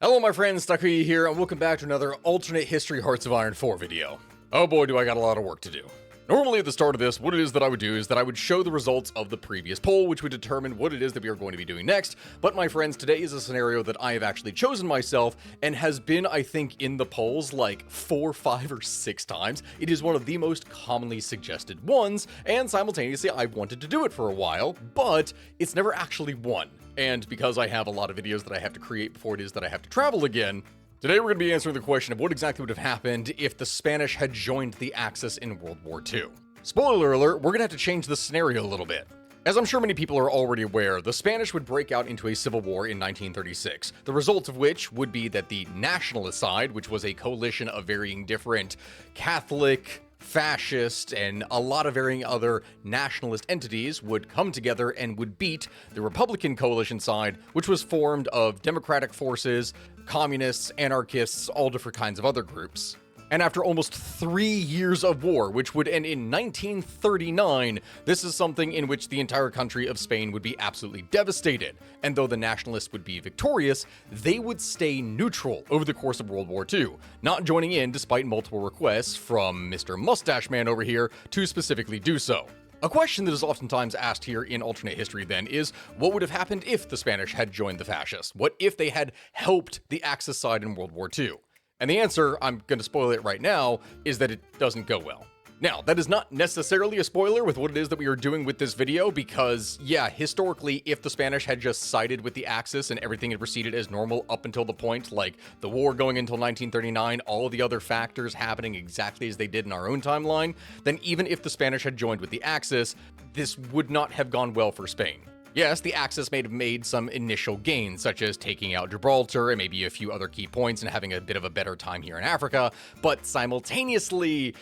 Hello my friends, Hoi4 here, and welcome back to another alternate history Hearts of Iron 4 video. Oh boy, do I got a lot of work to do. Normally at the start of this, what it is that I would do is that I would show the results of the previous poll, which would determine what it is that we are going to be doing next. But my friends, today is a scenario that I have actually chosen myself and has been, I think, in the polls like 4, 5, or 6 times. It is one of the most commonly suggested ones, and simultaneously I've wanted to do it for a while, but it's never actually won. And because I have a lot of videos that I have to create before it is that I have to travel again, today we're going to be answering the question of what exactly would have happened if the Spanish had joined the Axis in World War II. Spoiler alert, we're going to have to change the scenario a little bit. As I'm sure many people are already aware, the Spanish would break out into a civil war in 1936, the result of which would be that the Nationalist side, which was a coalition of varying different Catholic, fascist, and a lot of varying other nationalist entities, would come together and would beat the Republican coalition side, which was formed of democratic forces, communists, anarchists, all different kinds of other groups. And after almost 3 years of war, which would end in 1939, this is something in which the entire country of Spain would be absolutely devastated. And though the nationalists would be victorious, they would stay neutral over the course of World War II, not joining in despite multiple requests from Mr. Mustache Man over here to specifically do so. A question that is oftentimes asked here in alternate history then is, what would have happened if the Spanish had joined the fascists? What if they had helped the Axis side in World War II? And the answer, I'm going to spoil it right now, is that it doesn't go well. Now, that is not necessarily a spoiler with what it is that we are doing with this video, because, yeah, historically, if the Spanish had just sided with the Axis and everything had proceeded as normal up until the point, like the war going until 1939, all of the other factors happening exactly as they did in our own timeline, then even if the Spanish had joined with the Axis, this would not have gone well for Spain. Yes, the Axis may have made some initial gains, such as taking out Gibraltar and maybe a few other key points and having a bit of a better time here in Africa, but simultaneously,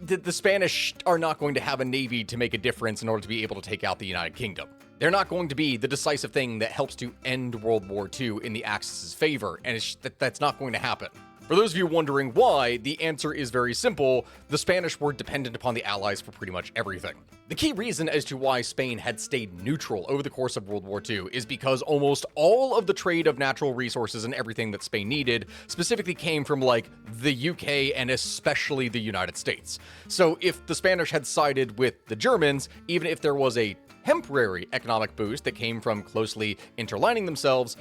the Spanish are not going to have a navy to make a difference in order to be able to take out the United Kingdom. They're not going to be the decisive thing that helps to end World War II in the Axis' favor, and that's not going to happen. For those of you wondering why, the answer is very simple. The Spanish were dependent upon the Allies for pretty much everything. The key reason as to why Spain had stayed neutral over the course of World War II is because almost all of the trade of natural resources and everything that Spain needed specifically came from, like, the UK and especially the United States. So if the Spanish had sided with the Germans, even if there was a temporary economic boost that came from closely interlining themselves,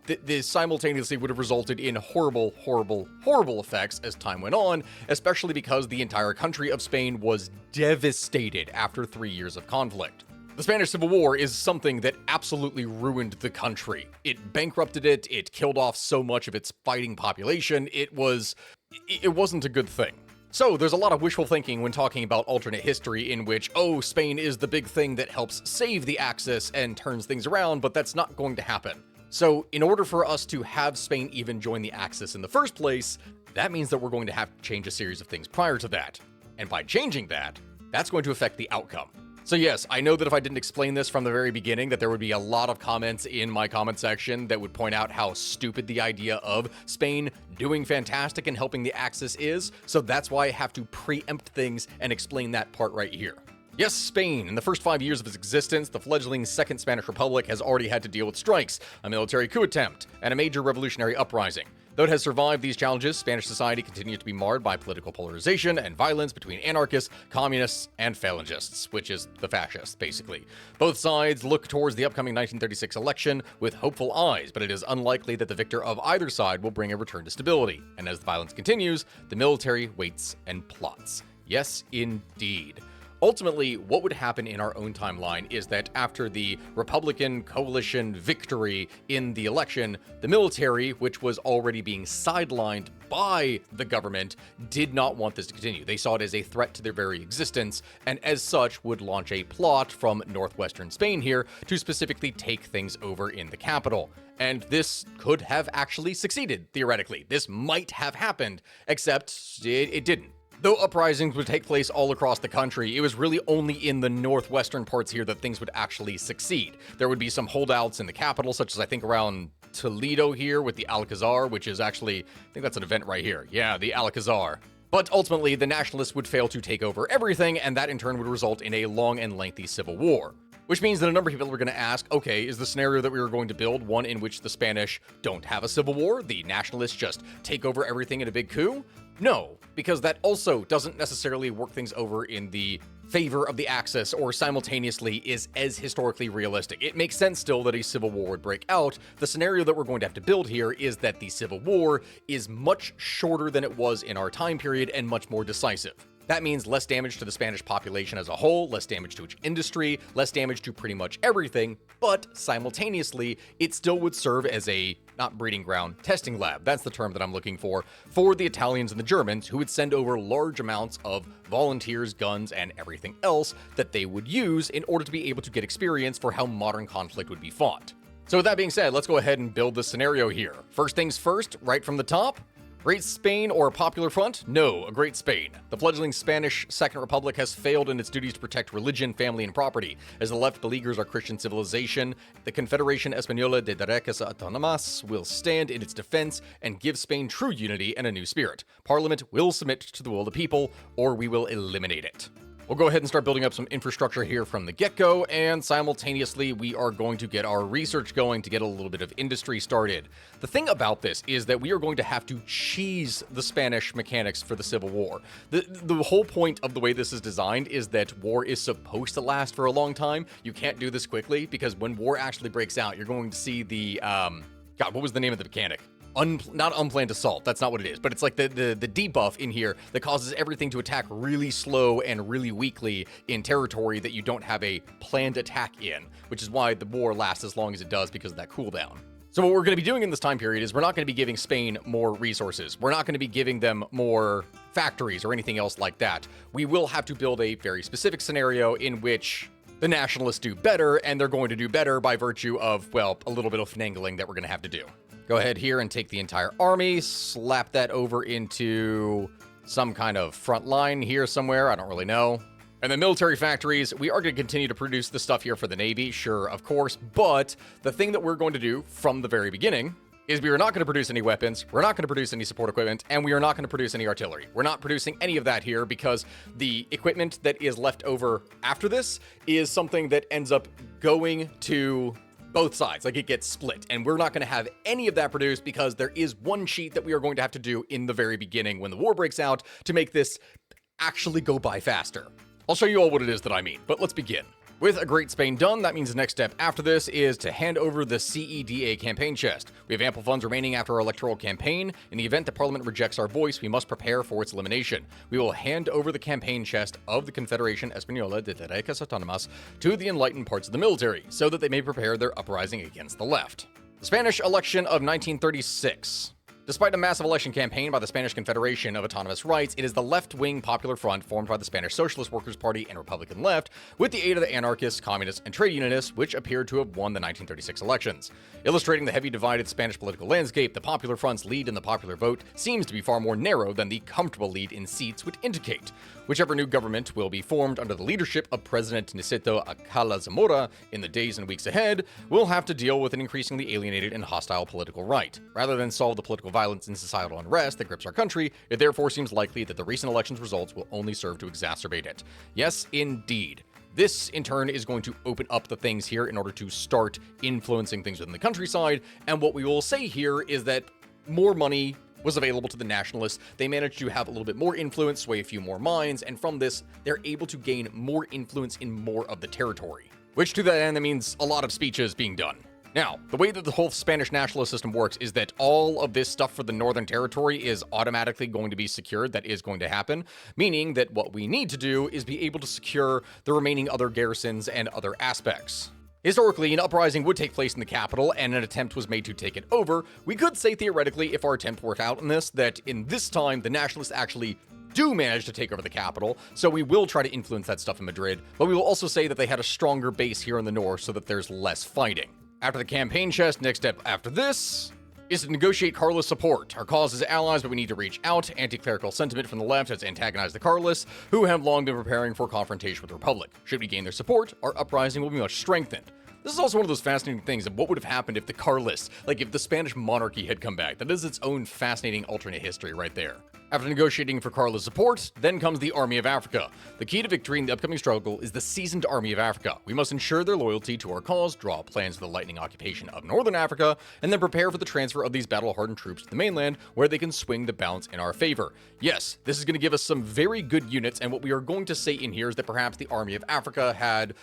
this simultaneously would have resulted in horrible, horrible, horrible effects as time went on, especially because the entire country of Spain was devastated after 3 years of conflict. The Spanish Civil War is something that absolutely ruined the country. It bankrupted it, it killed off so much of its fighting population, it wasn't a good thing. So there's a lot of wishful thinking when talking about alternate history in which, oh, Spain is the big thing that helps save the Axis and turns things around, but that's not going to happen. So in order for us to have Spain even join the Axis in the first place, that means that we're going to have to change a series of things prior to that. And by changing that, that's going to affect the outcome. So yes, I know that if I didn't explain this from the very beginning, that there would be a lot of comments in my comment section that would point out how stupid the idea of Spain doing fantastic and helping the Axis is, so that's why I have to preempt things and explain that part right here. Yes, Spain, in the first 5 years of its existence, the fledgling Second Spanish Republic has already had to deal with strikes, a military coup attempt, and a major revolutionary uprising. Though it has survived these challenges, Spanish society continues to be marred by political polarization and violence between anarchists, communists, and phalangists, which is the fascists, basically. Both sides look towards the upcoming 1936 election with hopeful eyes, but it is unlikely that the victor of either side will bring a return to stability. And as the violence continues, the military waits and plots. Yes, indeed. Ultimately, what would happen in our own timeline is that after the Republican coalition victory in the election, the military, which was already being sidelined by the government, did not want this to continue. They saw it as a threat to their very existence, and as such would launch a plot from northwestern Spain here to specifically take things over in the capital. And this could have actually succeeded, theoretically. This might have happened, except it didn't. Though uprisings would take place all across the country, it was really only in the northwestern parts here that things would actually succeed. There would be some holdouts in the capital, such as I think around Toledo here with the Alcazar, which is actually, I think that's an event right here. Yeah, the Alcazar. But ultimately, the Nationalists would fail to take over everything, and that in turn would result in a long and lengthy civil war. Which means that a number of people are going to ask, okay, is the scenario that we were going to build one in which the Spanish don't have a civil war, the Nationalists just take over everything in a big coup? No, because that also doesn't necessarily work things over in the favor of the Axis or simultaneously is as historically realistic. It makes sense still that a civil war would break out. The scenario that we're going to have to build here is that the civil war is much shorter than it was in our time period and much more decisive. That means less damage to the Spanish population as a whole, less damage to each industry, less damage to pretty much everything, but simultaneously, it still would serve as a, not breeding ground, testing lab, that's the term that I'm looking for the Italians and the Germans, who would send over large amounts of volunteers, guns, and everything else that they would use in order to be able to get experience for how modern conflict would be fought. So with that being said, let's go ahead and build this scenario here. First things first, right from the top, Great Spain or a popular front? No, a Great Spain. The fledgling Spanish Second Republic has failed in its duties to protect religion, family, and property. As the left beleaguers our Christian civilization, the Confederation Española de Derechas Autónomas will stand in its defense and give Spain true unity and a new spirit. Parliament will submit to the will of the people, or we will eliminate it. We'll go ahead and start building up some infrastructure here from the get-go, and simultaneously we are going to get our research going to get a little bit of industry started. The thing about this is that we are going to have to cheese the Spanish mechanics for the Civil War. The whole point of the way this is designed is that war is supposed to last for a long time. You can't do this quickly, because when war actually breaks out, you're going to see the, God, what was the name of the mechanic? Not unplanned assault, that's not what it is, but it's like the debuff in here that causes everything to attack really slow and really weakly in territory that you don't have a planned attack in, which is why the war lasts as long as it does because of that cooldown. So what we're going to be doing in this time period is we're not going to be giving Spain more resources. We're not going to be giving them more factories or anything else like that. We will have to build a very specific scenario in which the Nationalists do better, and they're going to do better by virtue of, well, a little bit of finagling that we're going to have to do. Go ahead here and take the entire army, slap that over into some kind of front line here somewhere, I don't really know. And the military factories, we are going to continue to produce the stuff here for the Navy, sure, of course, but the thing that we're going to do from the very beginning is we are not going to produce any weapons, we're not going to produce any support equipment, and we are not going to produce any artillery. We're not producing any of that here because the equipment that is left over after this is something that ends up going to both sides, like it gets split, and we're not going to have any of that produced because there is one cheat that we are going to have to do in the very beginning when the war breaks out to make this actually go by faster. I'll show you all what it is that I mean, but let's begin. With a Great Spain done, that means the next step after this is to hand over the CEDA campaign chest. We have ample funds remaining after our electoral campaign. In the event the Parliament rejects our voice, we must prepare for its elimination. We will hand over the campaign chest of the Confederation Española de Derechas Autónomas to the enlightened parts of the military, so that they may prepare their uprising against the left. The Spanish election of 1936. Despite a massive election campaign by the Spanish Confederation of Autonomous Rights, it is the left-wing Popular Front formed by the Spanish Socialist Workers' Party and Republican left, with the aid of the anarchists, communists, and trade unionists, which appeared to have won the 1936 elections. Illustrating the heavy divided Spanish political landscape, the Popular Front's lead in the popular vote seems to be far more narrow than the comfortable lead in seats would indicate. Whichever new government will be formed under the leadership of President Niceto Acala Zamora in the days and weeks ahead will have to deal with an increasingly alienated and hostile political right. Rather than solve the political violence and societal unrest that grips our country, it therefore seems likely that the recent elections results will only serve to exacerbate it. Yes, indeed. This, in turn, is going to open up the things here in order to start influencing things within the countryside, and what we will say here is that more money was available to the Nationalists. They managed to have a little bit more influence, sway a few more minds, and from this, they're able to gain more influence in more of the territory. Which to that end, that means a lot of speeches being done. Now, the way that the whole Spanish nationalist system works is that all of this stuff for the Northern Territory is automatically going to be secured. That is going to happen, meaning that what we need to do is be able to secure the remaining other garrisons and other aspects. Historically, an uprising would take place in the capital, and an attempt was made to take it over. We could say theoretically, if our attempt worked out in this, that in this time, the Nationalists actually do manage to take over the capital, so we will try to influence that stuff in Madrid, but we will also say that they had a stronger base here in the north so that there's less fighting. After the campaign chest, next step after this is to negotiate Carlist support. Our cause is allies, but we need to reach out. Anti-clerical sentiment from the left has antagonized the Carlists, who have long been preparing for confrontation with the Republic. Should we gain their support, our uprising will be much strengthened. This is also one of those fascinating things of what would have happened if the Carlists, like if the Spanish monarchy had come back. That is its own fascinating alternate history right there. After negotiating for Carla's support, then comes the Army of Africa. The key to victory in the upcoming struggle is the seasoned Army of Africa. We must ensure their loyalty to our cause, draw plans for the lightning occupation of Northern Africa, and then prepare for the transfer of these battle-hardened troops to the mainland, where they can swing the balance in our favor. Yes, this is going to give us some very good units, and what we are going to say in here is that perhaps the Army of Africa had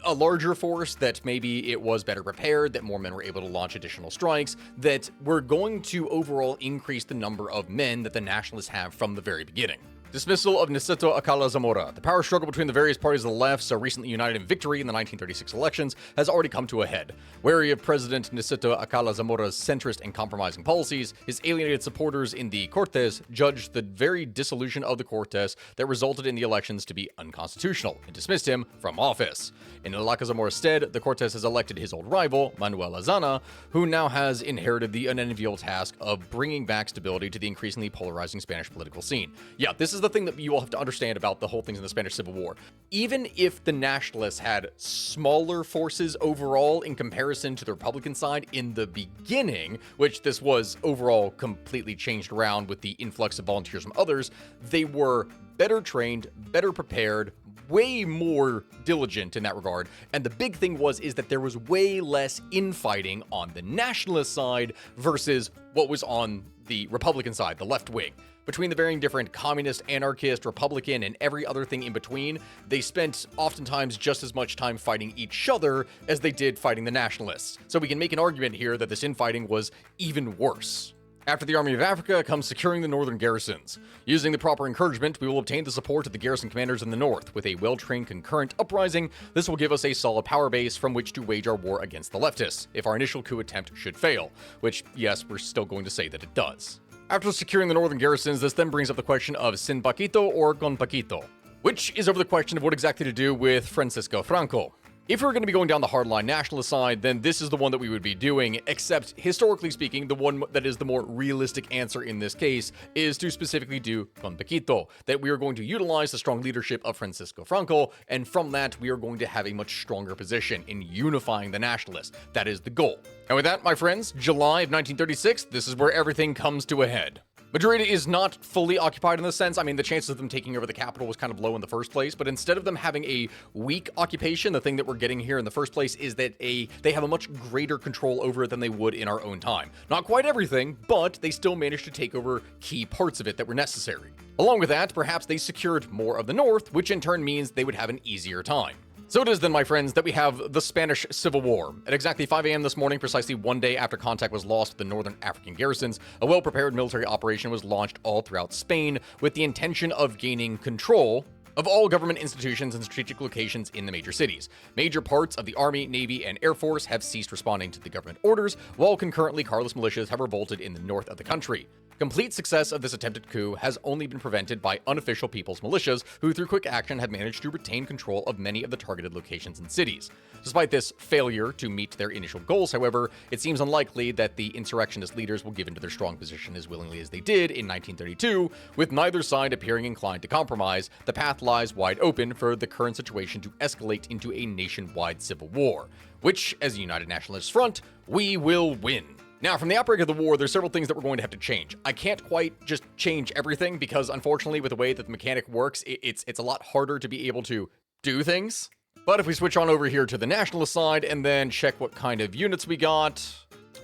a larger force, that maybe it was better prepared, that more men were able to launch additional strikes, that we're going to overall increase the number of men that the Nationalists have from the very beginning. Dismissal of Niceto Akala Zamora. The power struggle between the various parties of the left, so recently united in victory in the 1936 elections, has already come to a head. Wary of President Niceto Akala Zamora's centrist and compromising policies, his alienated supporters in the Cortes judged the very dissolution of the Cortes that resulted in the elections to be unconstitutional and dismissed him from office. In Alaka Zamora's stead, the Cortes has elected his old rival, Manuel Azana, who now has inherited the unenviable task of bringing back stability to the increasingly polarizing Spanish political scene. Yeah, this is the thing that you all have to understand about the whole things in the Spanish Civil War. Even if the Nationalists had smaller forces overall in comparison to the Republican side in the beginning, which this was overall completely changed around with the influx of volunteers from others, they were better trained, better prepared, way more diligent in that regard. And the big thing is that there was way less infighting on the Nationalist side versus what was on the Republican side, the left wing. Between the varying different communist, anarchist, Republican, and every other thing in between, they spent oftentimes just as much time fighting each other as they did fighting the Nationalists. So we can make an argument here that this infighting was even worse. After the Army of Africa comes securing the northern garrisons. Using the proper encouragement, we will obtain the support of the garrison commanders in the north. With a well-trained concurrent uprising, this will give us a solid power base from which to wage our war against the leftists, if our initial coup attempt should fail. Which, yes, we're still going to say that it does. After securing the northern garrisons, this then brings up the question of Sin Paquito or Con Paquito, which is over the question of what exactly to do with Francisco Franco. If we're going to be going down the hardline nationalist side, then this is the one that we would be doing, except historically speaking, the one that is the more realistic answer in this case is to specifically do Con Paquito, that we are going to utilize the strong leadership of Francisco Franco, and from that, we are going to have a much stronger position in unifying the nationalists. That is the goal. And with that, my friends, July of 1936, this is where everything comes to a head. Madrid is not fully occupied in this sense. I mean, the chances of them taking over the capital was kind of low in the first place, but instead of them having a weak occupation, the thing that we're getting here in the first place is that they have a much greater control over it than they would in our own time. Not quite everything, but they still managed to take over key parts of it that were necessary. Along with that, perhaps they secured more of the north, which in turn means they would have an easier time. So it is then, my friends, that we have the Spanish Civil War. At exactly 5 a.m. this morning, precisely one day after contact was lost with the northern African garrisons, a well-prepared military operation was launched all throughout Spain with the intention of gaining control of all government institutions and strategic locations in the major cities. Major parts of the Army, Navy, and Air Force have ceased responding to the government orders, while concurrently Carlist militias have revolted in the north of the country. Complete success of this attempted coup has only been prevented by unofficial people's militias, who through quick action have managed to retain control of many of the targeted locations and cities. Despite this failure to meet their initial goals, however, it seems unlikely that the insurrectionist leaders will give into their strong position as willingly as they did in 1932, with neither side appearing inclined to compromise. The path lies wide open for the current situation to escalate into a nationwide civil war, which, as a united nationalist front, we will win. Now, from the outbreak of the war, there's several things that we're going to have to change. I can't quite just change everything because, unfortunately, with the way that the mechanic works, it's a lot harder to be able to do things. But if we switch on over here to the nationalist side and then check what kind of units we got,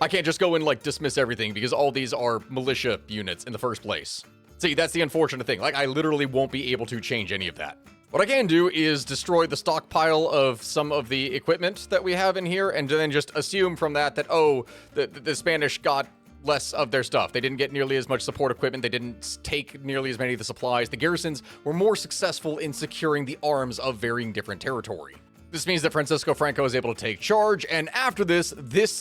I can't just go and, dismiss everything because all these are militia units in the first place. See, that's the unfortunate thing. I literally won't be able to change any of that. What I can do is destroy the stockpile of some of the equipment that we have in here and then just assume from that, the Spanish got less of their stuff. They didn't get nearly as much support equipment. They didn't take nearly as many of the supplies. The garrisons were more successful in securing the arms of varying different territory. This means that Francisco Franco is able to take charge, and after this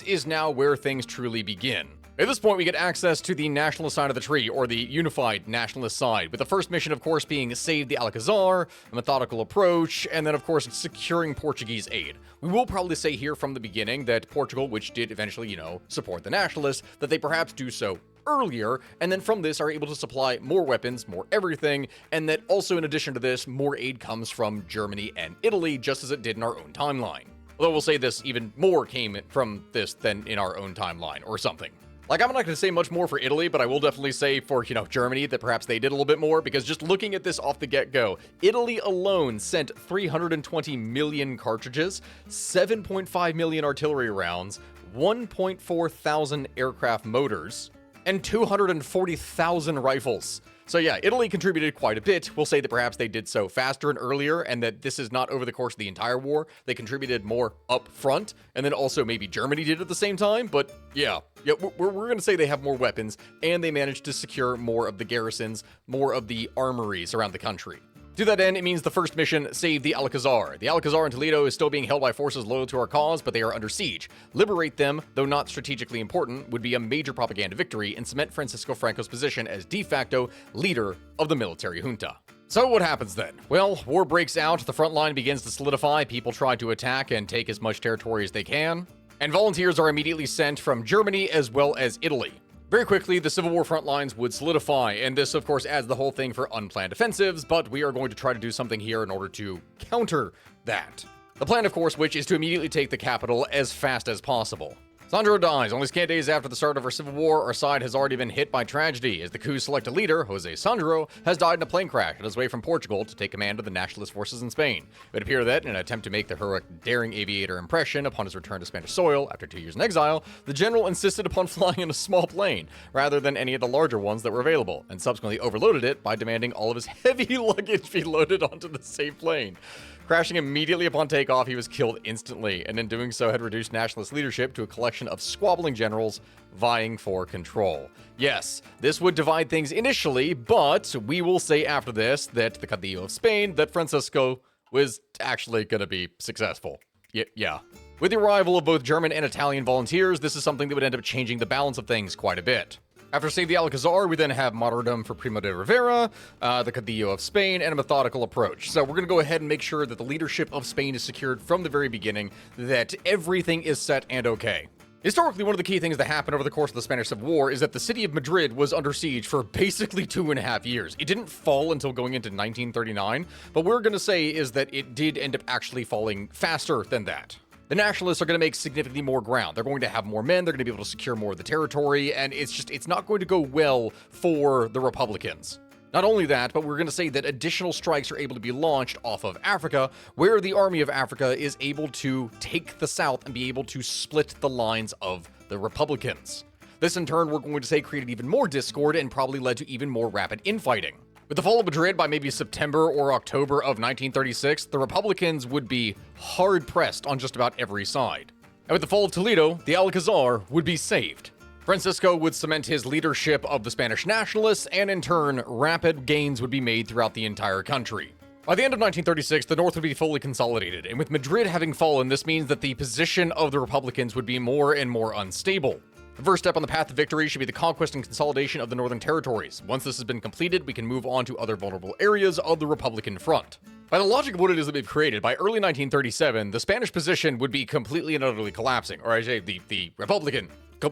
is now where things truly begin. At this point, we get access to the nationalist side of the tree, or the unified nationalist side, with the first mission, of course, being save the Alcazar, a methodical approach, and then, of course, securing Portuguese aid. We will probably say here from the beginning that Portugal, which did eventually, support the nationalists, that they perhaps do so earlier, and then from this are able to supply more weapons, more everything, and that also, in addition to this, more aid comes from Germany and Italy, just as it did in our own timeline. Although we'll say this even more came from this than in our own timeline, or something. Like, I'm not going to say much more for Italy, but I will definitely say for, Germany that perhaps they did a little bit more, because just looking at this off the get-go, Italy alone sent 320 million cartridges, 7.5 million artillery rounds, 1.4 thousand aircraft motors, and 240,000 rifles. So yeah, Italy contributed quite a bit. We'll say that perhaps they did so faster and earlier, and that this is not over the course of the entire war. They contributed more up front, and then also maybe Germany did at the same time, but yeah, we're going to say they have more weapons, and they managed to secure more of the garrisons, more of the armories around the country. To that end, it means the first mission saved the Alcazar. The Alcazar in Toledo is still being held by forces loyal to our cause, but they are under siege. Liberate them, though not strategically important, would be a major propaganda victory and cement Francisco Franco's position as de facto leader of the military junta. So what happens then? Well, war breaks out, the front line begins to solidify, people try to attack and take as much territory as they can, and volunteers are immediately sent from Germany as well as Italy. Very quickly, the Civil War front lines would solidify, and this, of course, adds the whole thing for unplanned offensives, but we are going to try to do something here in order to counter that. The plan, of course, which is to immediately take the capital as fast as possible. Sandro dies. Only scant days after the start of our civil war, our side has already been hit by tragedy, as the coup's selected leader, Jose Sandro, has died in a plane crash on his way from Portugal to take command of the nationalist forces in Spain. It would appear that, in an attempt to make the heroic, daring aviator impression upon his return to Spanish soil after 2 years in exile, the general insisted upon flying in a small plane, rather than any of the larger ones that were available, and subsequently overloaded it by demanding all of his heavy luggage be loaded onto the same plane. Crashing immediately upon takeoff, he was killed instantly, and in doing so had reduced nationalist leadership to a collection of squabbling generals vying for control. Yes, this would divide things initially, but we will say after this that the Caudillo of Spain, that Francisco was actually going to be successful. Yeah. With the arrival of both German and Italian volunteers, this is something that would end up changing the balance of things quite a bit. After Save the Alcazar, we then have martyrdom for Primo de Rivera, the Caudillo of Spain, and a methodical approach. So we're going to go ahead and make sure that the leadership of Spain is secured from the very beginning, that everything is set and okay. Historically, one of the key things that happened over the course of the Spanish Civil War is that the city of Madrid was under siege for basically 2.5 years. It didn't fall until going into 1939, but what we're going to say is that it did end up actually falling faster than that. The Nationalists are going to make significantly more ground. They're going to have more men, they're going to be able to secure more of the territory, and it's not going to go well for the Republicans. Not only that, but we're going to say that additional strikes are able to be launched off of Africa, where the Army of Africa is able to take the South and be able to split the lines of the Republicans. This, in turn, we're going to say created even more discord and probably led to even more rapid infighting. With the fall of Madrid by maybe September or October of 1936, the Republicans would be hard-pressed on just about every side. And with the fall of Toledo, the Alcazar would be saved. Francisco would cement his leadership of the Spanish Nationalists, and in turn, rapid gains would be made throughout the entire country. By the end of 1936, the North would be fully consolidated, and with Madrid having fallen, this means that the position of the Republicans would be more and more unstable. The first step on the path to victory should be the conquest and consolidation of the northern territories. Once this has been completed, we can move on to other vulnerable areas of the Republican front. By the logic of what it is that we've created, by early 1937, the Spanish position would be completely and utterly collapsing, or I say the Republican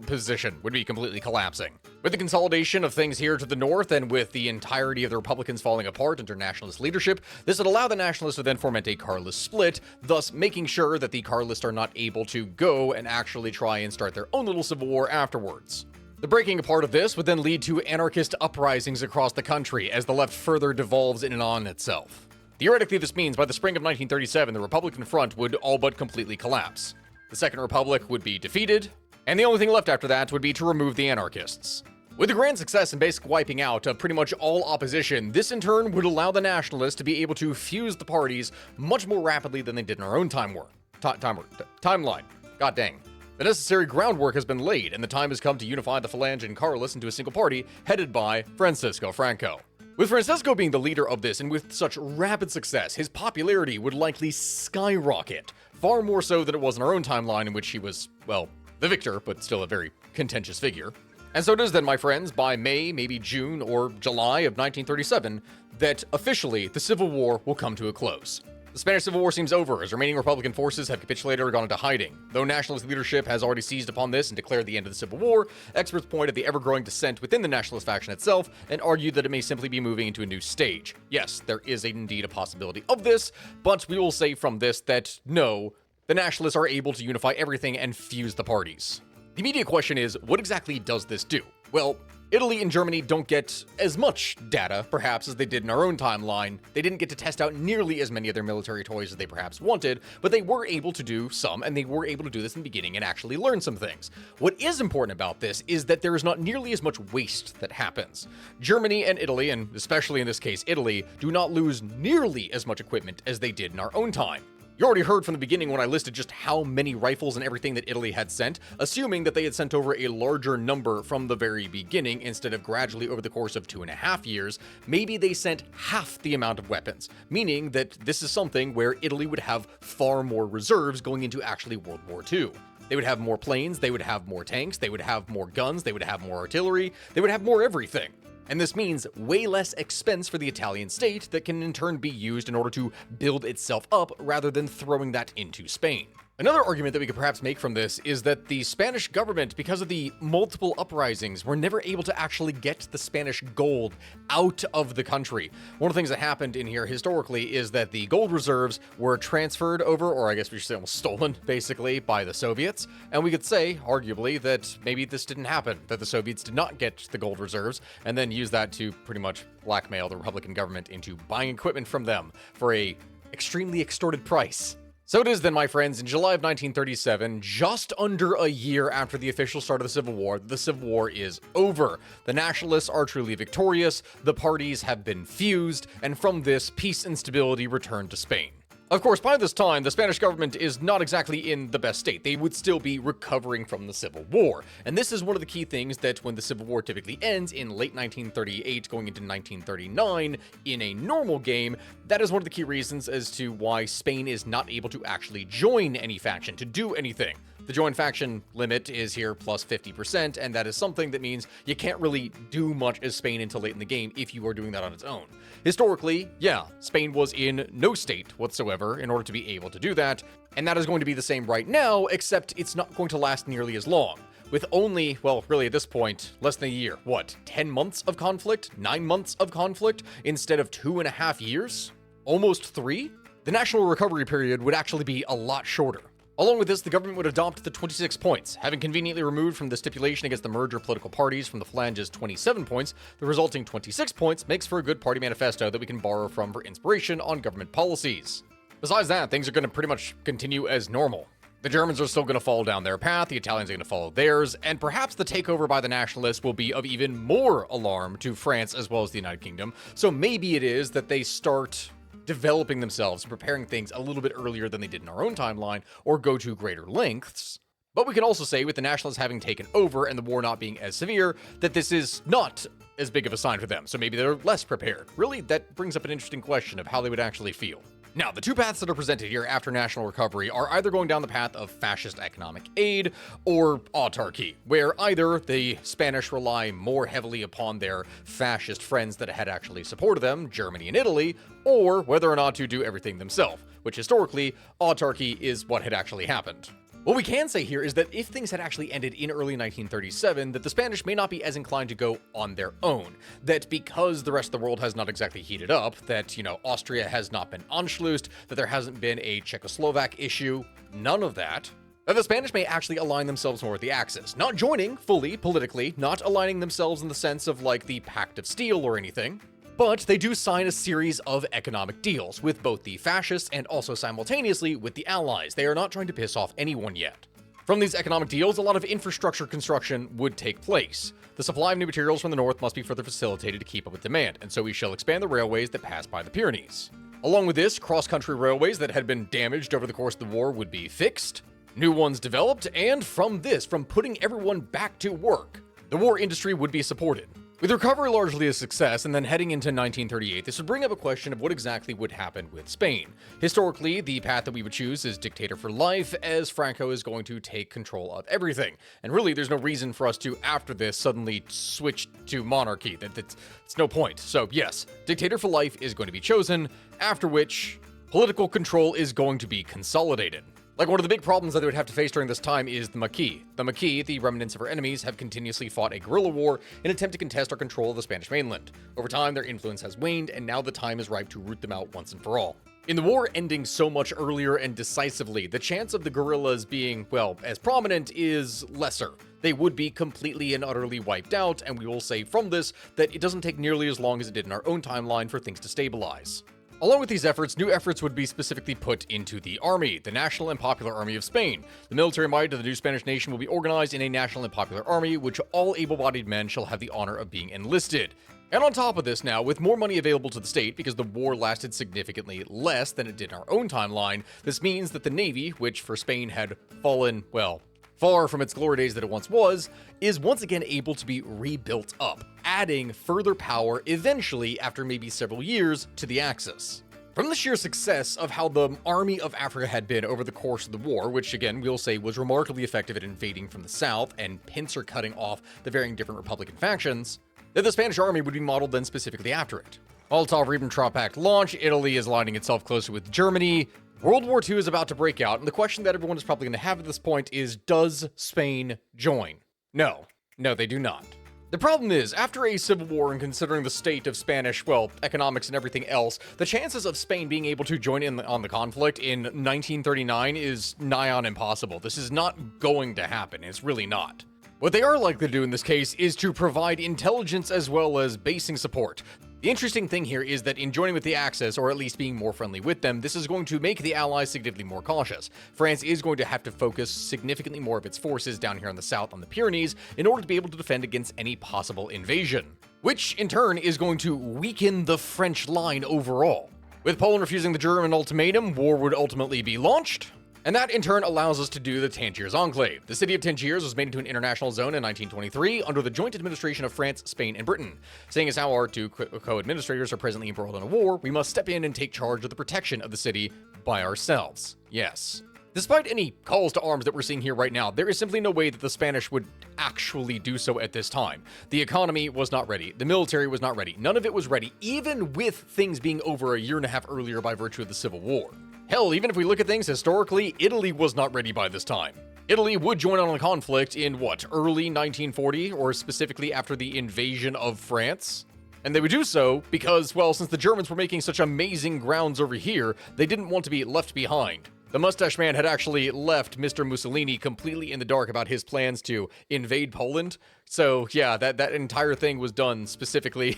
position would be completely collapsing. With the consolidation of things here to the north, and with the entirety of the Republicans falling apart under nationalist leadership, this would allow the Nationalists to then foment a Carlist split, thus making sure that the Carlists are not able to go and actually try and start their own little civil war afterwards. The breaking apart of this would then lead to anarchist uprisings across the country as the left further devolves in and on itself. Theoretically, this means by the spring of 1937, the Republican front would all but completely collapse. The Second Republic would be defeated, and the only thing left after that would be to remove the anarchists. With the grand success and basic wiping out of pretty much all opposition, this in turn would allow the Nationalists to be able to fuse the parties much more rapidly than they did in our own timeline. God dang. The necessary groundwork has been laid, and the time has come to unify the Phalange and Carlists into a single party headed by Francisco Franco. With Francisco being the leader of this, and with such rapid success, his popularity would likely skyrocket, far more so than it was in our own timeline, in which he was, well, the victor, but still a very contentious figure. And so it is then, my friends, by May, maybe June or July of 1937, that officially the Civil War will come to a close. The Spanish Civil War seems over, as remaining Republican forces have capitulated or gone into hiding. Though nationalist leadership has already seized upon this and declared the end of the Civil War, experts point at the ever-growing dissent within the nationalist faction itself and argue that it may simply be moving into a new stage. Yes, there is indeed a possibility of this, but we will say from this that no, the Nationalists are able to unify everything and fuse the parties. The The immediate question is, what exactly does this do? Well, Italy and Germany don't get as much data, perhaps, as they did in our own timeline. They didn't get to test out nearly as many of their military toys as they perhaps wanted, but they were able to do some, and they were able to do this in the beginning and actually learn some things. What is important about this is that there is not nearly as much waste that happens. Germany and Italy, and especially in this case Italy, do not lose nearly as much equipment as they did in our own time. You already heard from the beginning when I listed just how many rifles and everything that Italy had sent, assuming that they had sent over a larger number from the very beginning instead of gradually over the course of 2.5 years. Maybe they sent half the amount of weapons, meaning that this is something where Italy would have far more reserves going into actually World War II. They would have more planes, they would have more tanks, they would have more guns, they would have more artillery, they would have more everything. And this means way less expense for the Italian state that can in turn be used in order to build itself up rather than throwing that into Spain. Another argument that we could perhaps make from this is that the Spanish government, because of the multiple uprisings, were never able to actually get the Spanish gold out of the country. One of the things that happened in here historically is that the gold reserves were transferred over, or I guess we should say almost stolen, basically, by the Soviets. And we could say, arguably, that maybe this didn't happen, that the Soviets did not get the gold reserves, and then use that to pretty much blackmail the Republican government into buying equipment from them for a extremely extorted price. So it is then, my friends, in July of 1937, just under a year after the official start of the Civil War, the Civil War is over. The Nationalists are truly victorious, the parties have been fused, and from this, peace and stability return to Spain. Of course, by this time, the Spanish government is not exactly in the best state. They would still be recovering from the Civil War. And this is one of the key things that when the Civil War typically ends in late 1938, going into 1939, in a normal game, that is one of the key reasons as to why Spain is not able to actually join any faction, to do anything. The join faction limit is here plus 50%, and that is something that means you can't really do much as Spain until late in the game if you are doing that on its own. Historically, yeah, Spain was in no state whatsoever in order to be able to do that, and that is going to be the same right now, except it's not going to last nearly as long. With only, well, really at this point, less than a year. What, 10 months of conflict? 9 months of conflict? Instead of 2.5 years? Almost 3? The national recovery period would actually be a lot shorter. Along with this, the government would adopt the 26 points. Having conveniently removed from the stipulation against the merger of political parties from the flanges 27 points, the resulting 26 points makes for a good party manifesto that we can borrow from for inspiration on government policies. Besides that, things are going to pretty much continue as normal. The Germans are still going to follow down their path, the Italians are going to follow theirs, and perhaps the takeover by the Nationalists will be of even more alarm to France as well as the United Kingdom. So maybe it is that they start developing themselves, preparing things a little bit earlier than they did in our own timeline, or go to greater lengths. But we can also say, with the Nationalists having taken over and the war not being as severe, that this is not as big of a sign for them, so maybe they're less prepared. Really, that brings up an interesting question of how they would actually feel. Now, the two paths that are presented here after national recovery are either going down the path of fascist economic aid or autarky, where either the Spanish rely more heavily upon their fascist friends that had actually supported them, Germany and Italy, or whether or not to do everything themselves, which historically, autarky is what had actually happened. What we can say here is that if things had actually ended in early 1937, that the Spanish may not be as inclined to go on their own. That because the rest of the world has not exactly heated up, that, Austria has not been Anschlussed, that there hasn't been a Czechoslovak issue, none of that, that the Spanish may actually align themselves more with the Axis. Not joining fully politically, not aligning themselves in the sense of like the Pact of Steel or anything, but they do sign a series of economic deals with both the fascists and also simultaneously with the Allies. They are not trying to piss off anyone yet. From these economic deals, a lot of infrastructure construction would take place. The supply of new materials from the north must be further facilitated to keep up with demand, and so we shall expand the railways that pass by the Pyrenees. Along with this, cross-country railways that had been damaged over the course of the war would be fixed, new ones developed, and from putting everyone back to work, the war industry would be supported. With recovery largely a success, and then heading into 1938, this would bring up a question of what exactly would happen with Spain. Historically, the path that we would choose is dictator for life, as Franco is going to take control of everything. And really, there's no reason for us to, after this, suddenly switch to monarchy. That's no point. So yes, dictator for life is going to be chosen, after which political control is going to be consolidated. Like, one of the big problems that they would have to face during this time is the Maquis. The Maquis, the remnants of our enemies, have continuously fought a guerrilla war in an attempt to contest our control of the Spanish mainland. Over time, their influence has waned, and now the time is ripe to root them out once and for all. In the war ending so much earlier and decisively, the chance of the guerrillas being, well, as prominent is lesser. They would be completely and utterly wiped out, and we will say from this that it doesn't take nearly as long as it did in our own timeline for things to stabilize. Along with these efforts, new efforts would be specifically put into the army, the National and Popular Army of Spain. The military might of the new Spanish nation will be organized in a national and popular army, which all able-bodied men shall have the honor of being enlisted. And on top of this now, with more money available to the state because the war lasted significantly less than it did in our own timeline, this means that the Navy, which for Spain had fallen, well, far from its glory days that it once was, is once again able to be rebuilt up, adding further power eventually after maybe several years to the Axis. From the sheer success of how the Army of Africa had been over the course of the war, which again we'll say was remarkably effective at invading from the south and pincer cutting off the varying different Republican factions, that the Spanish army would be modeled then specifically after it. Molotov-Ribbentrop Pact launch, Italy is aligning itself closer with Germany, World War II is about to break out, and the question that everyone is probably going to have at this point is, does Spain join? No, they do not. The problem is, after a civil war and considering the state of Spanish, well, economics and everything else, the chances of Spain being able to join in on the conflict in 1939 is nigh on impossible. This is not going to happen, it's really not. What they are likely to do in this case is to provide intelligence as well as basing support. The interesting thing here is that in joining with the Axis, or at least being more friendly with them, this is going to make the Allies significantly more cautious. France is going to have to focus significantly more of its forces down here in the south on the Pyrenees in order to be able to defend against any possible invasion, which in turn is going to weaken the French line overall. With Poland refusing the German ultimatum, war would ultimately be launched. And that in turn allows us to do the Tangiers Enclave. The city of Tangiers was made into an international zone in 1923 under the joint administration of France, Spain, and Britain. Seeing as how our two co-administrators are presently embroiled in a war, we must step in and take charge of the protection of the city by ourselves. Yes. Despite any calls to arms that we're seeing here right now, there is simply no way that the Spanish would actually do so at this time. The economy was not ready. The military was not ready. None of it was ready, even with things being over a year and a half earlier by virtue of the Civil War. Hell, even if we look at things historically, Italy was not ready by this time. Italy would join on a conflict in, early 1940, or specifically after the invasion of France? And they would do so because, well, since the Germans were making such amazing grounds over here, they didn't want to be left behind. The mustache man had actually left Mr. Mussolini completely in the dark about his plans to invade Poland. So yeah, that entire thing was done specifically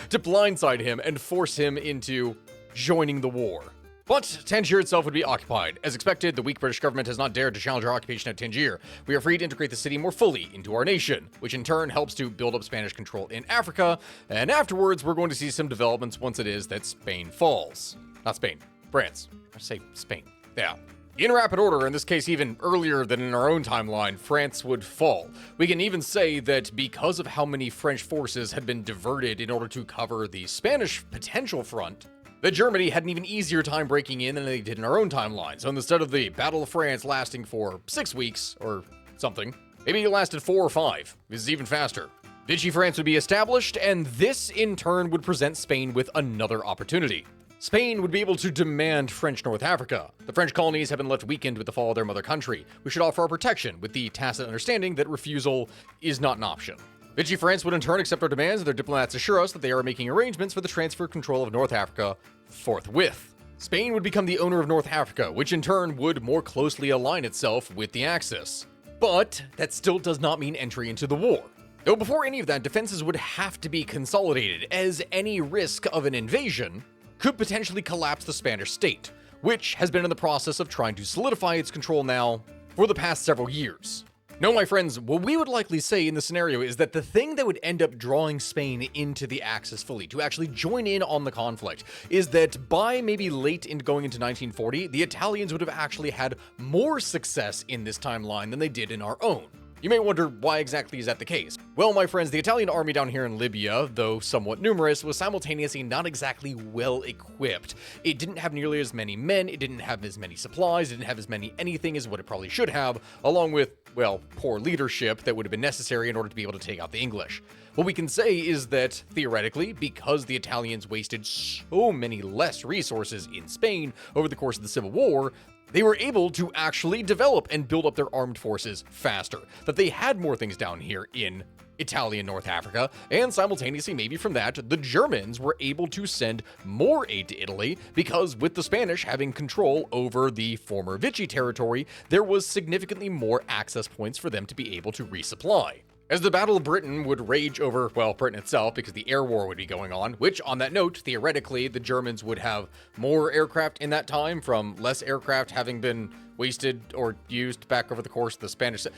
to blindside him and force him into joining the war. But Tangier itself would be occupied. As expected, the weak British government has not dared to challenge our occupation of Tangier. We are free to integrate the city more fully into our nation, which in turn helps to build up Spanish control in Africa, and afterwards we're going to see some developments once it is that Spain falls. Not Spain, France. I say Spain. Yeah. In rapid order, in this case even earlier than in our own timeline, France would fall. We can even say that because of how many French forces had been diverted in order to cover the Spanish potential front, that Germany had an even easier time breaking in than they did in our own timeline. So instead of the Battle of France lasting for 6 weeks or something, maybe it lasted 4 or 5. This is even faster. Vichy France would be established, and this in turn would present Spain with another opportunity. Spain would be able to demand French North Africa. The French colonies have been left weakened with the fall of their mother country. We should offer our protection with the tacit understanding that refusal is not an option. Vichy France would in turn accept our demands, and their diplomats assure us that they are making arrangements for the transfer of control of North Africa forthwith. Spain would become the owner of North Africa, which in turn would more closely align itself with the Axis. But that still does not mean entry into the war. Though before any of that, defenses would have to be consolidated, as any risk of an invasion could potentially collapse the Spanish state, which has been in the process of trying to solidify its control now for the past several years. No, my friends, what we would likely say in the scenario is that the thing that would end up drawing Spain into the Axis fully, to actually join in on the conflict, is that by maybe late into going into 1940, the Italians would have actually had more success in this timeline than they did in our own. You may wonder, why exactly is that the case? Well, my friends, the Italian army down here in Libya, though somewhat numerous, was simultaneously not exactly well equipped. It didn't have nearly as many men, it didn't have as many supplies, it didn't have as many anything as what it probably should have, along with, well, poor leadership that would have been necessary in order to be able to take out the English. What we can say is that, theoretically, because the Italians wasted so many less resources in Spain over the course of the Civil War, they were able to actually develop and build up their armed forces faster, that they had more things down here in Italian North Africa, and simultaneously, maybe from that, the Germans were able to send more aid to Italy because with the Spanish having control over the former Vichy territory, there was significantly more access points for them to be able to resupply. As the Battle of Britain would rage over, well, Britain itself, because the air war would be going on, which, on that note, theoretically, the Germans would have more aircraft in that time from less aircraft having been wasted or used back over the course of the Spanish.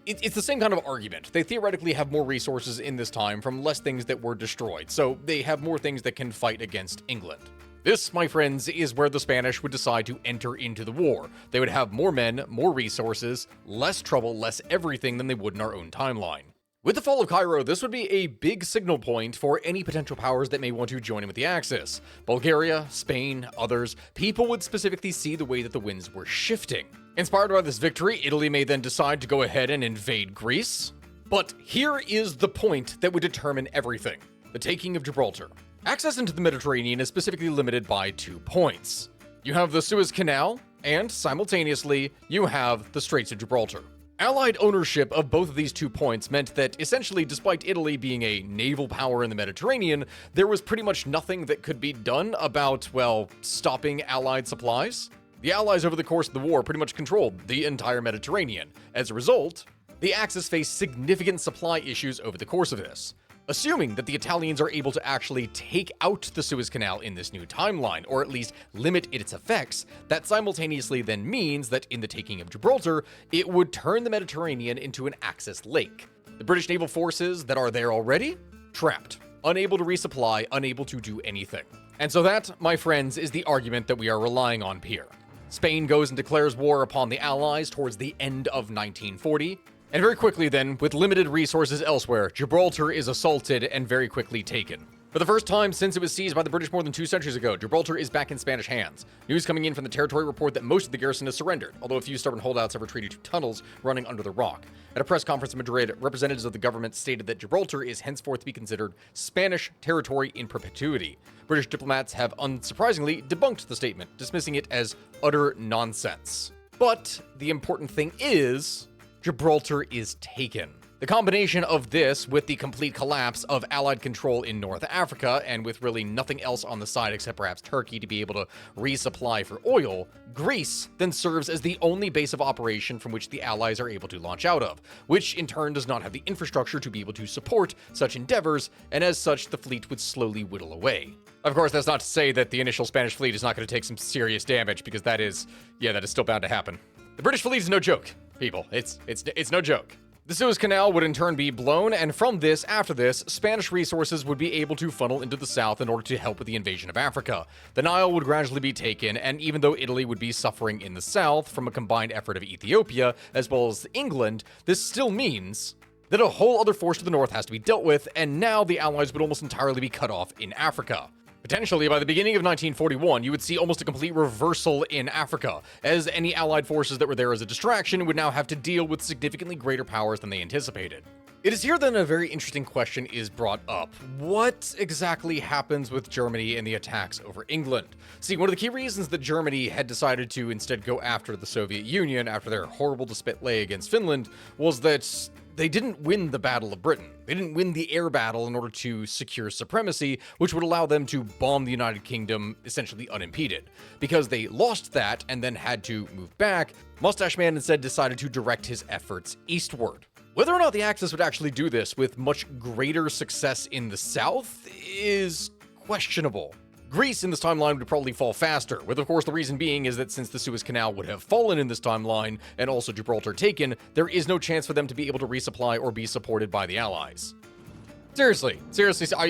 It's the same kind of argument. They theoretically have more resources in this time from less things that were destroyed, so they have more things that can fight against England. This, my friends, is where the Spanish would decide to enter into the war. They would have more men, more resources, less trouble, less everything than they would in our own timeline. With the fall of Cairo, this would be a big signal point for any potential powers that may want to join in with the Axis. Bulgaria, Spain, others, people would specifically see the way that the winds were shifting. Inspired by this victory, Italy may then decide to go ahead and invade Greece. But here is the point that would determine everything: the taking of Gibraltar. Access into the Mediterranean is specifically limited by 2 points. You have the Suez Canal, and simultaneously, you have the Straits of Gibraltar. Allied ownership of both of these 2 points meant that essentially, despite Italy being a naval power in the Mediterranean, there was pretty much nothing that could be done about, well, stopping Allied supplies. The Allies over the course of the war pretty much controlled the entire Mediterranean. As a result, the Axis faced significant supply issues over the course of this. Assuming that the Italians are able to actually take out the Suez Canal in this new timeline, or at least limit its effects, that simultaneously then means that in the taking of Gibraltar, it would turn the Mediterranean into an Axis lake. The British naval forces that are there already? Trapped. Unable to resupply, unable to do anything. And so that, my friends, is the argument that we are relying on here. Spain goes and declares war upon the Allies towards the end of 1940, and very quickly then, with limited resources elsewhere, Gibraltar is assaulted and very quickly taken. For the first time since it was seized by the British more than 2 centuries ago, Gibraltar is back in Spanish hands. News coming in from the territory report that most of the garrison has surrendered, although a few stubborn holdouts have retreated to tunnels running under the rock. At a press conference in Madrid, representatives of the government stated that Gibraltar is henceforth to be considered Spanish territory in perpetuity. British diplomats have unsurprisingly debunked the statement, dismissing it as utter nonsense. But the important thing is, Gibraltar is taken. The combination of this with the complete collapse of Allied control in North Africa, and with really nothing else on the side except perhaps Turkey to be able to resupply for oil, Greece then serves as the only base of operation from which the Allies are able to launch out of, which in turn does not have the infrastructure to be able to support such endeavors, and as such the fleet would slowly whittle away. Of course, that's not to say that the initial Spanish fleet is not going to take some serious damage, because that is still bound to happen. The British fleet is no joke, people. It's no joke. The Suez Canal would in turn be blown, and from this, after this, Spanish resources would be able to funnel into the south in order to help with the invasion of Africa. The Nile would gradually be taken, and even though Italy would be suffering in the south from a combined effort of Ethiopia as well as England, this still means that a whole other force to the north has to be dealt with, and now the Allies would almost entirely be cut off in Africa. Potentially, by the beginning of 1941, you would see almost a complete reversal in Africa, as any Allied forces that were there as a distraction would now have to deal with significantly greater powers than they anticipated. It is here then a very interesting question is brought up. What exactly happens with Germany and the attacks over England? See, one of the key reasons that Germany had decided to instead go after the Soviet Union after their horrible display against Finland was that they didn't win the Battle of Britain. They didn't win the air battle in order to secure supremacy, which would allow them to bomb the United Kingdom essentially unimpeded. Because they lost that and then had to move back, Mustache Man instead decided to direct his efforts eastward. Whether or not the Axis would actually do this with much greater success in the south is questionable. Greece in this timeline would probably fall faster, with of course the reason being is that since the Suez Canal would have fallen in this timeline, and also Gibraltar taken, there is no chance for them to be able to resupply or be supported by the Allies. Seriously,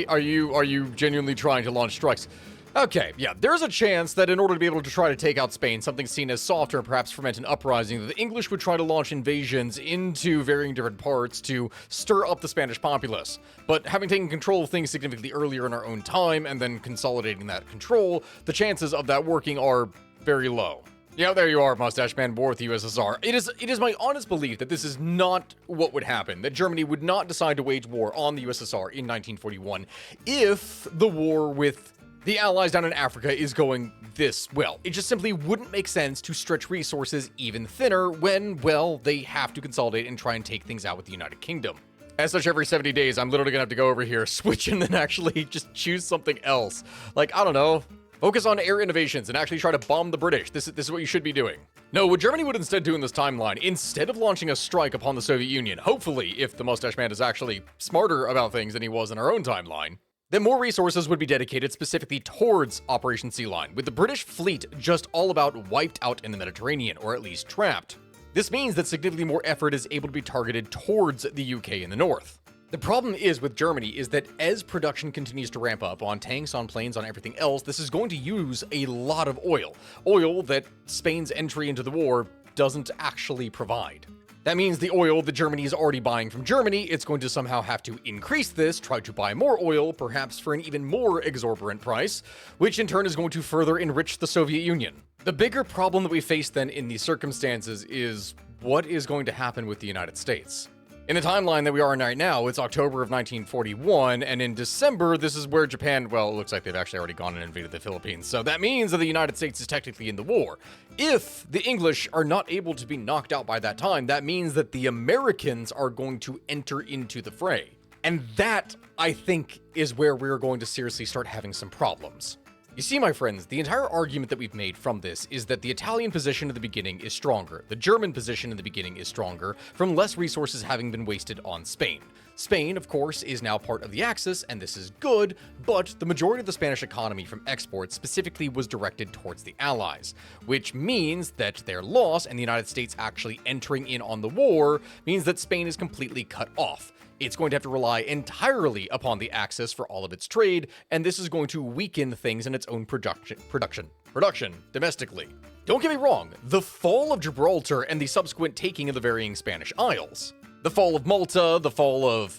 are you genuinely trying to launch strikes? Okay, yeah, there's a chance that in order to be able to try to take out Spain, something seen as softer and perhaps foment an uprising, that the English would try to launch invasions into varying different parts to stir up the Spanish populace. But having taken control of things significantly earlier in our own time and then consolidating that control, the chances of that working are very low. Yeah, there you are, Mustache Man, war with the USSR. It is my honest belief that this is not what would happen, that Germany would not decide to wage war on the USSR in 1941 if the war with the Allies down in Africa is going this well. It just simply wouldn't make sense to stretch resources even thinner when, well, they have to consolidate and try and take things out with the United Kingdom. As such, every 70 days, I'm literally gonna have to go over here, switch, and then actually just choose something else. Like, I don't know, focus on air innovations and actually try to bomb the British. This is what you should be doing. No, what Germany would instead do in this timeline, instead of launching a strike upon the Soviet Union, hopefully, if the Mustache Man is actually smarter about things than he was in our own timeline, then more resources would be dedicated specifically towards Operation Sea Lion, with the British fleet just all about wiped out in the Mediterranean, or at least trapped. This means that significantly more effort is able to be targeted towards the UK in the north. The problem is with Germany is that as production continues to ramp up on tanks, on planes, on everything else, this is going to use a lot of oil. Oil that Spain's entry into the war doesn't actually provide. That means the oil that Germany is already buying from Germany, it's going to somehow have to increase this, try to buy more oil, perhaps for an even more exorbitant price, which in turn is going to further enrich the Soviet Union. The bigger problem that we face then in these circumstances is what is going to happen with the United States. In the timeline that we are in right now, it's October of 1941, and in December, this is where Japan, well, it looks like they've actually already gone and invaded the Philippines, so that means that the United States is technically in the war. If the English are not able to be knocked out by that time, that means that the Americans are going to enter into the fray. And that, I think, is where we're going to seriously start having some problems. You see, my friends, the entire argument that we've made from this is that the Italian position at the beginning is stronger, the German position in the beginning is stronger, from less resources having been wasted on Spain. Spain, of course, is now part of the Axis, and this is good, but the majority of the Spanish economy from exports specifically was directed towards the Allies, which means that their loss and the United States actually entering in on the war means that Spain is completely cut off. It's going to have to rely entirely upon the Axis for all of its trade, and this is going to weaken things in its own production domestically. Don't get me wrong, the fall of Gibraltar and the subsequent taking of the varying Spanish Isles, the fall of Malta, the fall of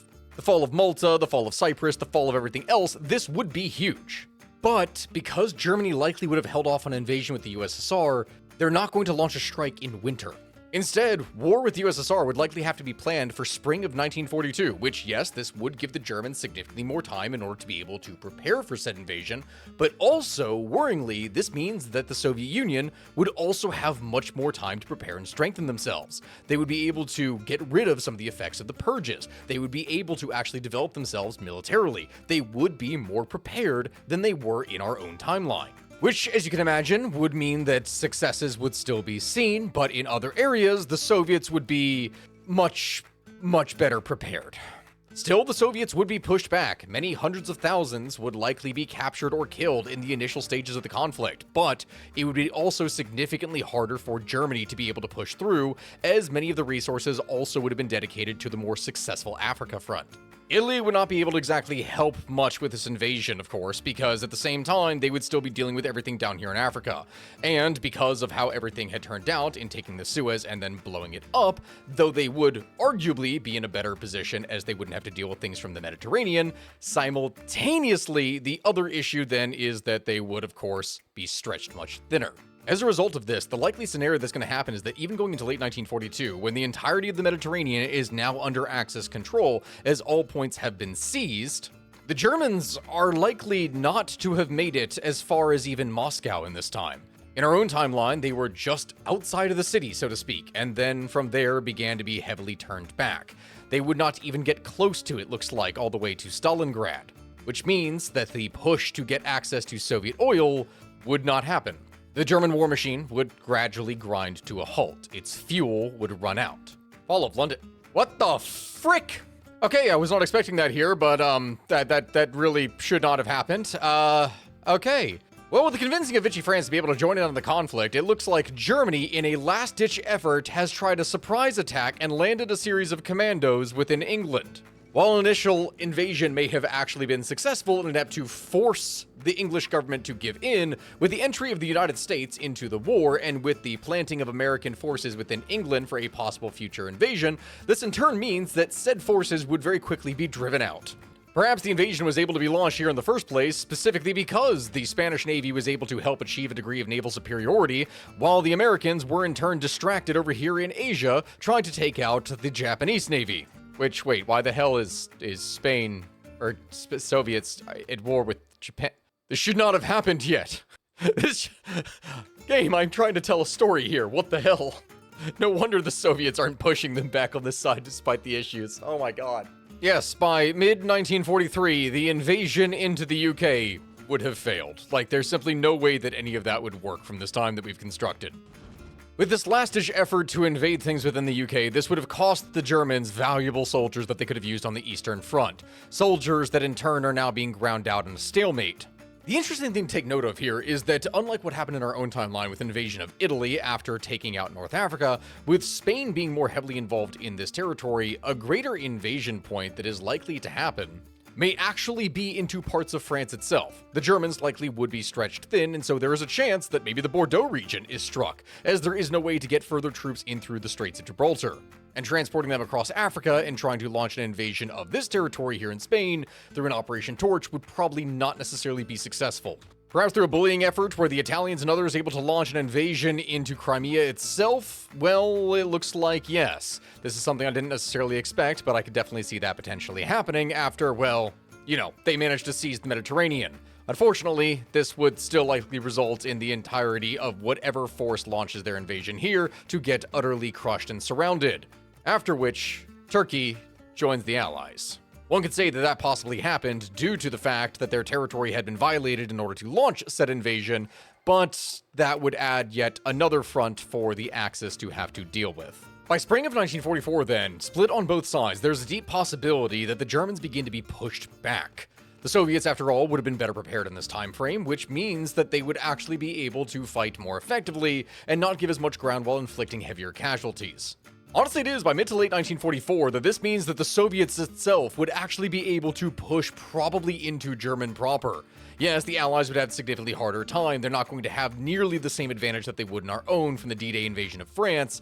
Cyprus, the fall of everything else, this would be huge. But because Germany likely would have held off on an invasion with the USSR, they're not going to launch a strike in winter. Instead, war with the USSR would likely have to be planned for spring of 1942, which, yes, this would give the Germans significantly more time in order to be able to prepare for said invasion, but also, worryingly, this means that the Soviet Union would also have much more time to prepare and strengthen themselves. They would be able to get rid of some of the effects of the purges. They would be able to actually develop themselves militarily. They would be more prepared than they were in our own timeline. Which, as you can imagine, would mean that successes would still be seen, but in other areas, the Soviets would be much better prepared. Still, the Soviets would be pushed back. Many hundreds of thousands would likely be captured or killed in the initial stages of the conflict, but it would be also significantly harder for Germany to be able to push through, as many of the resources also would have been dedicated to the more successful Africa front. Italy would not be able to exactly help much with this invasion, of course, because at the same time, they would still be dealing with everything down here in Africa. And because of how everything had turned out in taking the Suez and then blowing it up, though they would arguably be in a better position as they wouldn't have to deal with things from the Mediterranean, simultaneously, the other issue then is that they would, of course, be stretched much thinner. As a result of this, the likely scenario that's going to happen is that even going into late 1942, when the entirety of the Mediterranean is now under Axis control, as all points have been seized, the Germans are likely not to have made it as far as even Moscow in this time. In our own timeline, they were just outside of the city, so to speak, and then from there began to be heavily turned back. They would not even get close to it, looks like, all the way to Stalingrad, which means that the push to get access to Soviet oil would not happen. The German war machine would gradually grind to a halt. Its fuel would run out. Fall of London. What the frick? Okay, I was not expecting that here, but that really should not have happened. Okay. Well, with the convincing of Vichy France to be able to join in on the conflict, it looks like Germany, in a last-ditch effort, has tried a surprise attack and landed a series of commandos within England. While an initial invasion may have actually been successful in an attempt to force the English government to give in, with the entry of the United States into the war and with the planting of American forces within England for a possible future invasion, this in turn means that said forces would very quickly be driven out. Perhaps the invasion was able to be launched here in the first place, specifically because the Spanish Navy was able to help achieve a degree of naval superiority, while the Americans were in turn distracted over here in Asia, trying to take out the Japanese Navy. Which, wait, why the hell is Spain, or Soviets, at war with Japan? This should not have happened yet. This game, I'm trying to tell a story here. What the hell? No wonder the Soviets aren't pushing them back on this side despite the issues. Oh my god. Yes, by mid-1943, the invasion into the UK would have failed. Like, there's simply no way that any of that would work from this time that we've constructed. With this last-ditch effort to invade things within the UK, this would have cost the Germans valuable soldiers that they could have used on the Eastern Front. Soldiers that in turn are now being ground out in a stalemate. The interesting thing to take note of here is that, unlike what happened in our own timeline with invasion of Italy after taking out North Africa, with Spain being more heavily involved in this territory, a greater invasion point that is likely to happen may actually be into parts of France itself. The Germans likely would be stretched thin, and so there is a chance that maybe the Bordeaux region is struck, as there is no way to get further troops in through the Straits of Gibraltar. And transporting them across Africa and trying to launch an invasion of this territory here in Spain through an Operation Torch would probably not necessarily be successful. Perhaps through a bullying effort where the Italians and others able to launch an invasion into Crimea itself? Well, it looks like yes. This is something I didn't necessarily expect, but I could definitely see that potentially happening after, well, you know, they managed to seize the Mediterranean. Unfortunately, this would still likely result in the entirety of whatever force launches their invasion here to get utterly crushed and surrounded. After which, Turkey joins the Allies. One could say that that possibly happened due to the fact that their territory had been violated in order to launch said invasion, but that would add yet another front for the Axis to have to deal with. By spring of 1944 then, split on both sides, there's a deep possibility that the Germans begin to be pushed back. The Soviets, after all, would have been better prepared in this time frame, which means that they would actually be able to fight more effectively and not give as much ground while inflicting heavier casualties. Honestly, it is by mid to late 1944 that this means that the Soviets itself would actually be able to push probably into German proper. Yes, the Allies would have a significantly harder time. They're not going to have nearly the same advantage that they would in our own from the D-Day invasion of France,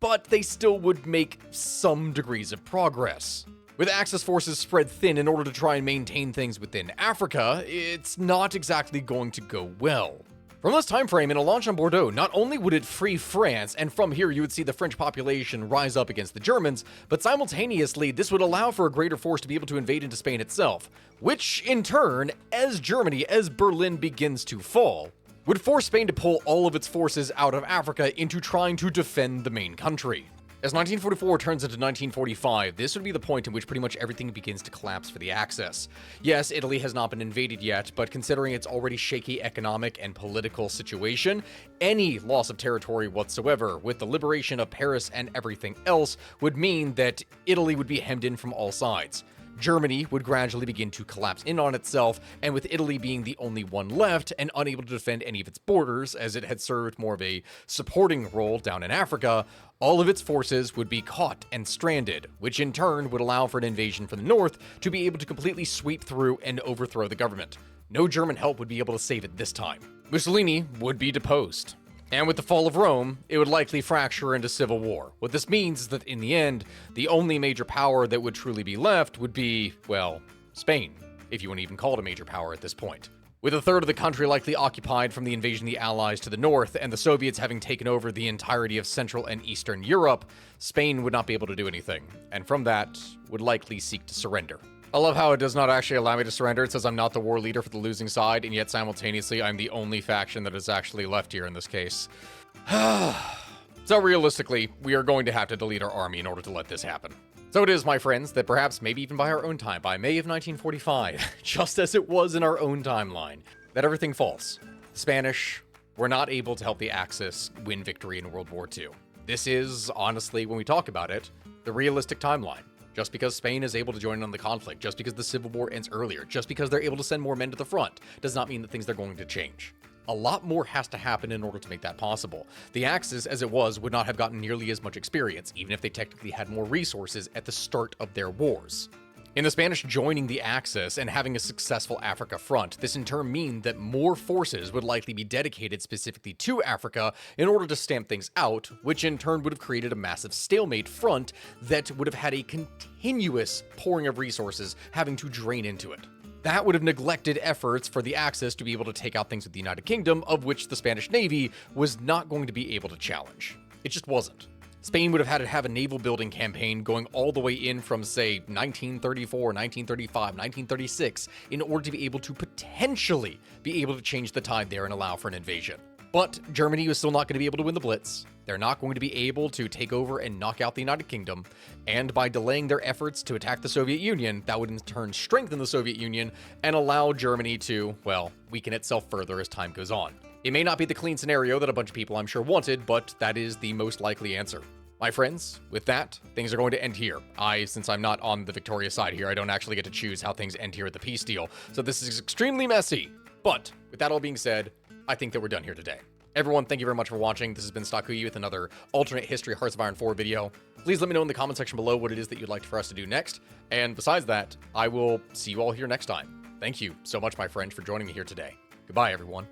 but they still would make some degrees of progress. With Axis forces spread thin in order to try and maintain things within Africa, it's not exactly going to go well. From this time frame, in a launch on Bordeaux, not only would it free France, and from here you would see the French population rise up against the Germans, but simultaneously this would allow for a greater force to be able to invade into Spain itself, which in turn, as Berlin begins to fall, would force Spain to pull all of its forces out of Africa into trying to defend the main country. As 1944 turns into 1945, this would be the point in which pretty much everything begins to collapse for the Axis. Yes, Italy has not been invaded yet, but considering its already shaky economic and political situation, any loss of territory whatsoever, with the liberation of Paris and everything else, would mean that Italy would be hemmed in from all sides. Germany would gradually begin to collapse in on itself, and with Italy being the only one left and unable to defend any of its borders, as it had served more of a supporting role down in Africa, all of its forces would be caught and stranded, which in turn would allow for an invasion from the north to be able to completely sweep through and overthrow the government. No German help would be able to save it this time. Mussolini would be deposed. And with the fall of Rome, it would likely fracture into civil war. What this means is that in the end, the only major power that would truly be left would be, well, Spain, if you want to even call it a major power at this point. With a third of the country likely occupied from the invasion of the Allies to the north, and the Soviets having taken over the entirety of Central and Eastern Europe, Spain would not be able to do anything, and from that, would likely seek to surrender. I love how it does not actually allow me to surrender. It says I'm not the war leader for the losing side, and yet simultaneously I'm the only faction that is actually left here in this case. So realistically, we are going to have to delete our army in order to let this happen. So it is, my friends, that perhaps maybe even by our own time, by May of 1945, just as it was in our own timeline, that everything falls. The Spanish were not able to help the Axis win victory in World War II. This is, honestly, when we talk about it, the realistic timeline. Just because Spain is able to join in on the conflict, just because the Civil War ends earlier, just because they're able to send more men to the front, does not mean that things are going to change. A lot more has to happen in order to make that possible. The Axis, as it was, would not have gotten nearly as much experience, even if they technically had more resources at the start of their wars. In the Spanish joining the Axis and having a successful Africa front, this in turn means that more forces would likely be dedicated specifically to Africa in order to stamp things out, which in turn would have created a massive stalemate front that would have had a continuous pouring of resources having to drain into it. That would have neglected efforts for the Axis to be able to take out things with the United Kingdom, of which the Spanish Navy was not going to be able to challenge. It just wasn't. Spain would have had to have a naval building campaign going all the way in from, say, 1934, 1935, 1936, in order to be able to potentially be able to change the tide there and allow for an invasion. But Germany was still not going to be able to win the Blitz. They're not going to be able to take over and knock out the United Kingdom. And by delaying their efforts to attack the Soviet Union, that would in turn strengthen the Soviet Union and allow Germany to, well, weaken itself further as time goes on. It may not be the clean scenario that a bunch of people I'm sure wanted, but that is the most likely answer. My friends, with that, things are going to end here. Since I'm not on the victorious side here, I don't actually get to choose how things end here at the peace deal. So this is extremely messy. But with that all being said, I think that we're done here today. Everyone, thank you very much for watching. This has been Hoi4 with another alternate history Hearts of Iron 4 video. Please let me know in the comment section below what it is that you'd like for us to do next. And besides that, I will see you all here next time. Thank you so much, my friend, for joining me here today. Goodbye, everyone.